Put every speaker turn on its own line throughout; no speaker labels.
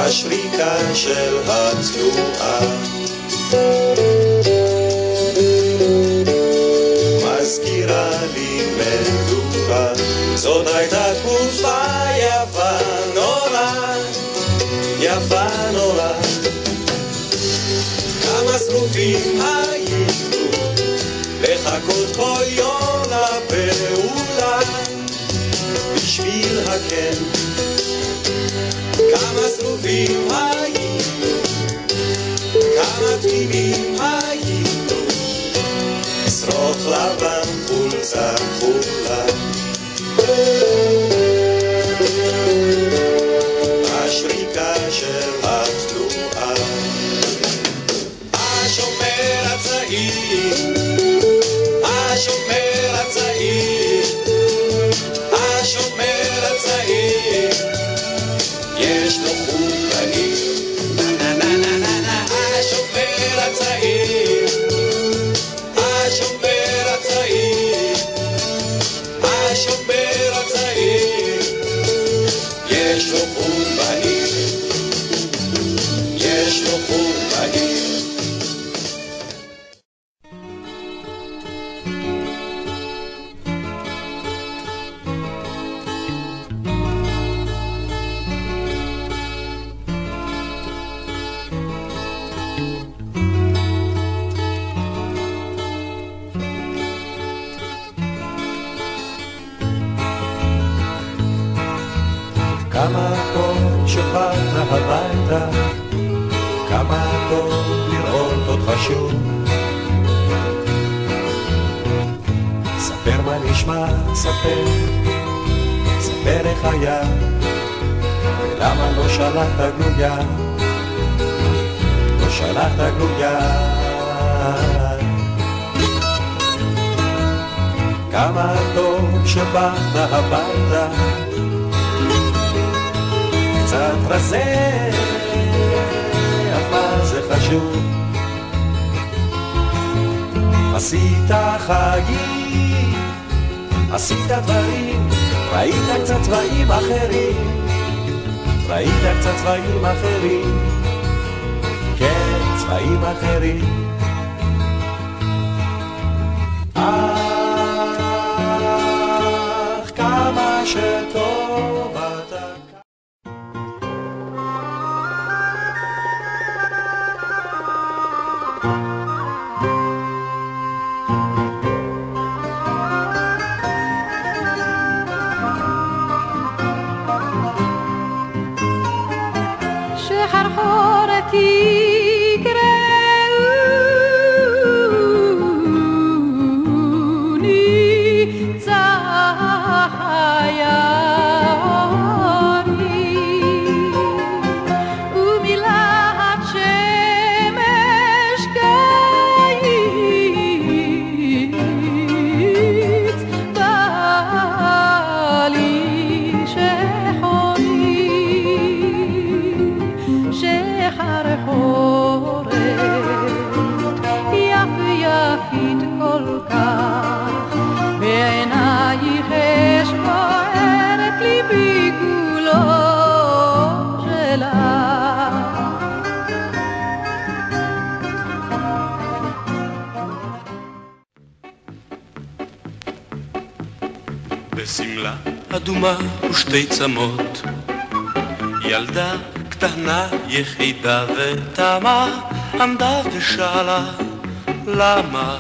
השריקה של התנועה מזכירה לי מדורה. זאת הייתה תקופה יפה נורא, יפה נורא. כמה שרופים היינו לחכות כל יום לפעולה בשביל הכן. כמה שרופים היינו, כמה תמימים היינו, שרוך לבן חולצה כחולה. השריקה של התנועה. השומר הצעיר, השומר הצעיר, השומר הצעיר, יש לו חוט בעיר. השומר הצעיר, השומר הצעיר, השומר הצעיר, יש לו חוט בעיר, יש לו חוט בעיר.
כמה טוב שבאת הביתה, כמה טוב לראות אותך שוב. ספר מה נשמע, ספר, ספר איך היה, ולמה לא שלחת גלויה, לא שלחת גלויה. כמה טוב שבאת הביתה, קצת רזה, אך מה זה חשוב? עשית חיים, עשית דברים, ראית קצת צבעים אחרים, ראית קצת צבעים אחרים, כן, צבעים אחרים. אך כמה שטוב אתה.
בשמלה אדומה ושתי צמות, ילדה קטנה יחידה ותמה עמדה ושאלה למה.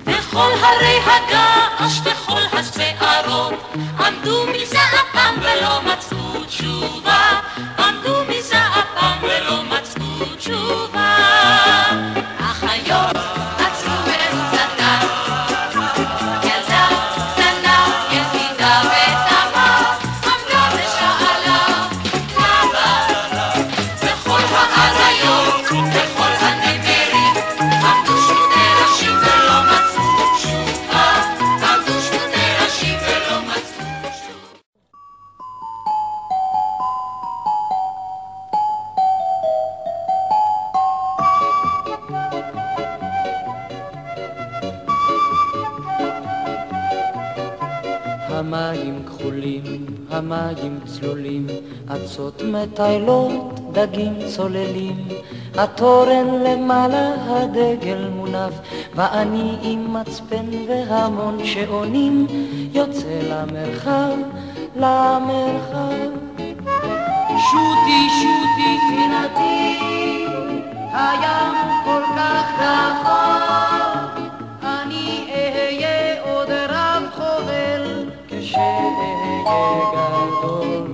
בכל הרי הגעש וכל השערות עמדו מזעפם ולא מצאו תשובה, עמדו מזעפם ולא מצאו תשובה. אך היום עצרו וצדקה, ילדה קטנה יחידה ותמה עמדה ושאלה למה. בכל האריות ובכל הנמרים עמדו שמונה ראשים ולא מצאו תשובה, עמדו שמונה ראשים ולא מצאו תשובה.
המים חתולים, המים צלולים, עצות מטיילות, דגים צוללים, התורן למעלה הדגל מונף, ואני עם מצפן והמון שעונים, יוצא למרחב, למרחב. שוטי שוטי ספינתי, הים כל כך רחוק, אני אהיה עוד רב חובל כשאהיה גדול.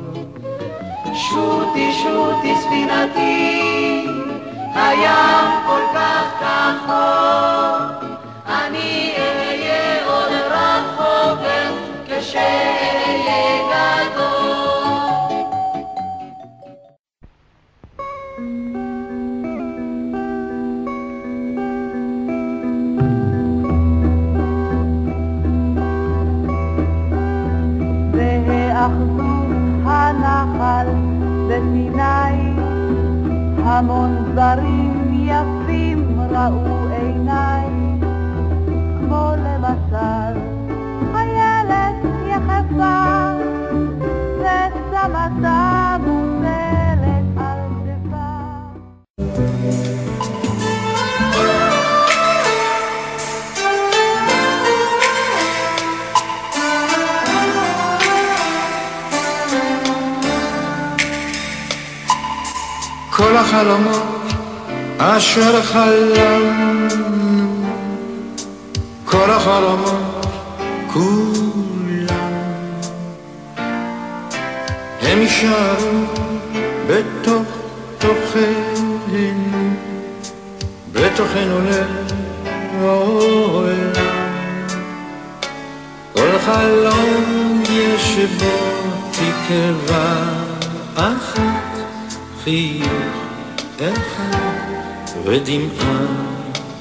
שוטי שוטי ספינתי, הים כל כך רחוק, אני אהיה עוד רב חובל כשאהיה גדול. הנחל בסיני, המון דברים יפים ראו עיניי, כמו למשל חיילת יחפה ושמתה מוטלת על כתפה.
כל החלומות אשר חלמנו, כל החלומות כולם, הם יישארו בתוך תוכנו, בתוכנו לעולם. כל חלום יש בו תקווה אחת, חיוך אחד ודמעה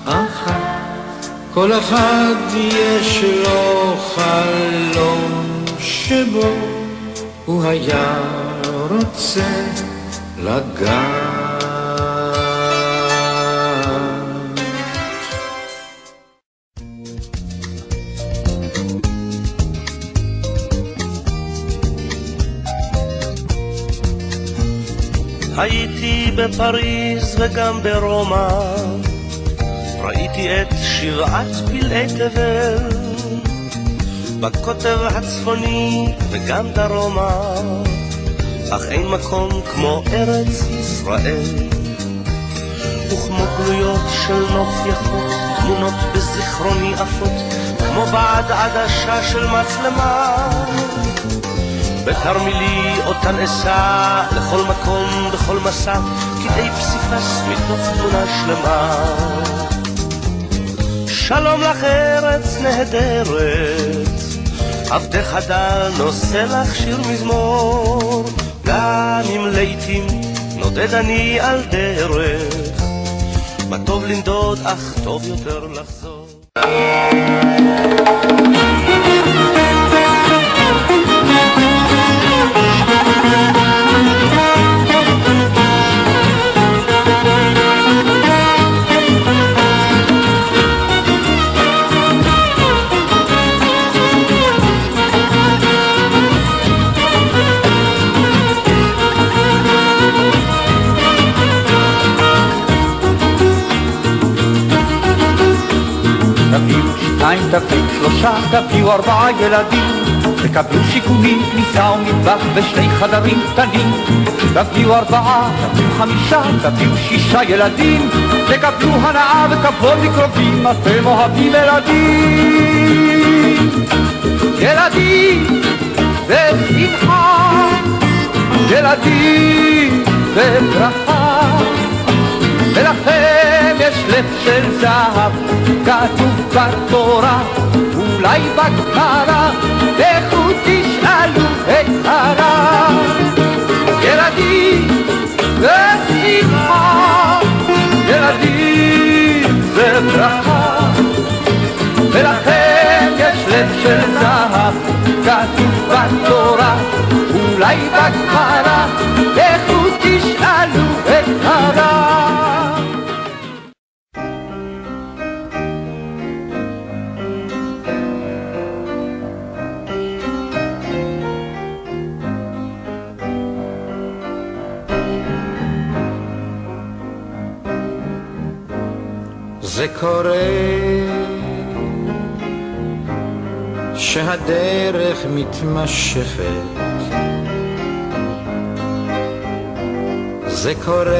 אחת, כל אחד יש לו חלום שבו הוא היה רוצה לגעת.
הייתי בפריז וגם ברומא, ראיתי את שבעת פלאי תבל, בקוטב הצפוני וגם דרומה, אך אין מקום כמו ארץ ישראל. וכמו גלויות של נוף יפות, תמונות בזיכרוני עפות, כמו בעד עדשה של מצלמה, בתרמילי אותן אסע לכל מקום בכל מסע, כדי פסיפס מתוך תמונה שלמה. שלום לך ארץ נהדרת, עבדך דל נושא לך שיר מזמור, גם אם לעתים נודד אני על דרך, מה טוב לנדוד אך טוב יותר לחזור.
תביאו 3, תביאו 4 ילדים, תקבלו שיכונים, כניסה ומטבח ושני חדרים קטנים. תביאו 4, תביאו 5, תביאו 6 ילדים, תקבלו הנאה וכבוד מקרובים, אתם אוהבים ילדים. ילדים זה שמחה, ילדים זה ברכה, ולכם יש לב של זהב, כתוב בתורה, אולי בגמרא, לכו תשאלו את הרב. ילדים זה שמחה, ילדים זה ברכה, ולכם יש לב של זהב, כתוב בתורה, אולי בגמרא, לכו תשאלו את הרב.
זה קורה שהדרך מתמשכת, זה קורה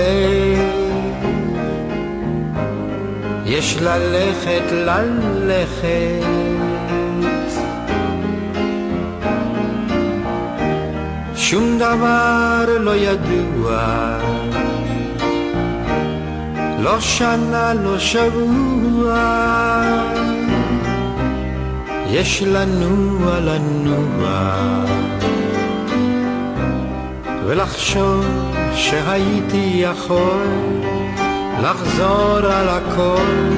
יש ללכת שום דבר לא ידוע, לא שנה לא שבוע, יש לנוע ולחשוב שהייתי יכול לחזור על הכל,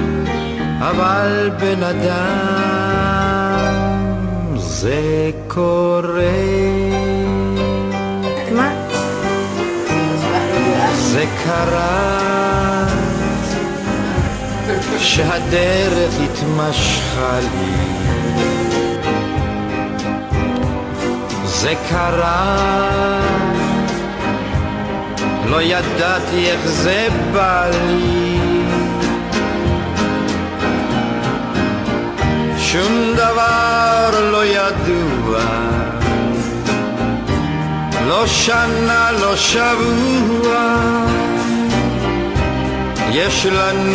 אבל בן אדם זה קורה.
מה?
זה קרה שהדרך התמשכה לי, זה קרה לא ידעתי איך זה בא לי, שום דבר לא ידוע, לא שנה לא שבוע, יש לנוע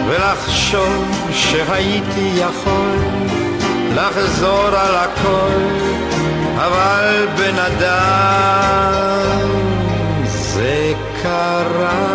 ולחשוב שהייתי יכול לחזור על הכל, אבל בן אדם זה קרה.